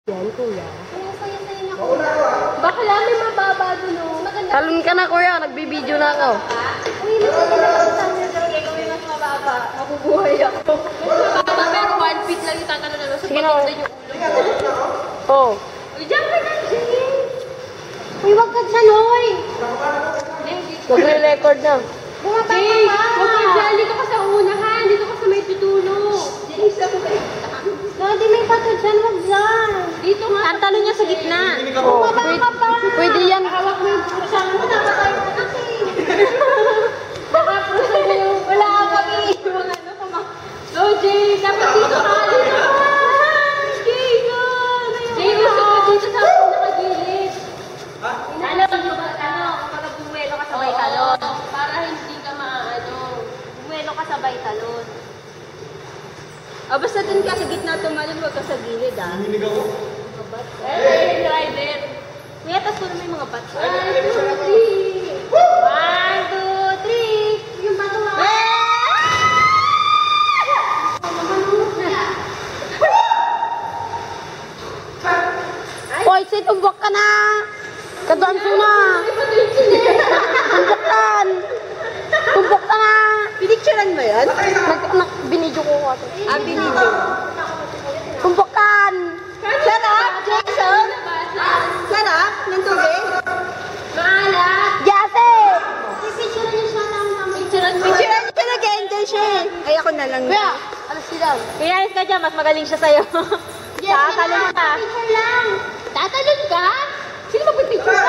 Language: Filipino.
Yan, kuya. Kaya saya-saya niya, kuya. Bakla, may mababa dun, oh. Maganda. Talon ka na, kuya. Nagbibideo na ako. Uy, maganda lang sa amin. Gawin mas mababa. Mabubuhay ako. Mas mababa, pero 1 feet lang yung tatanong na. So, Sige na. pagkita yung ulo ko. Oh. Uy, diyan ka na, Jay. Uy, wag ka dyan, oy. Magre-record na. Bumaba ka pa. Wag ka dyan. Dito ka sa unahan. Dito ka sa may tutulog. Jay, sa mga no, di may pato dyan. Wag dyan. Dito nga. Tantalo niya sa gitna. Oh, Bumaba ka pa. pwede yan. Hawak mo yung pusa mo. Nakakay mo kasi. Baka pusa mo yung wala ka pag-iiwan. Ano ka ma? No, Jay. Dapat dito ka. Dito ka. Jay, no. Jay, gusto ka dito sa ako nakagilid. Ano, kapag bumuelo ka sa talon. Para hindi ka bumuelo ka sa talon. Basta dun ka sa gitna tumalon, huwag ka sa gilid, Hininig ako. Driver. Kuya, tas ko na may mga bats. 1, 2, 3. 1, 2, 3. Yung bato nga. Hoy, say, tumbok ka na. Kadanso na. Tumboktan. Tumbok ka na. Pinicturean mo yan? Binidyo ko ako. Binidyo. Tumboktan. Sarap, Jason. Sarap ng tubig. Maalat. Jase. Picturean niyo siya ng Picturean niyo na gender siya eh. Ay, ako na lang. Kuya, alas sila. Kaya alis ka dyan, mas magaling siya sa'yo. Tatalon ka. Picture lang. Tatalon ka? Sino magpipicture?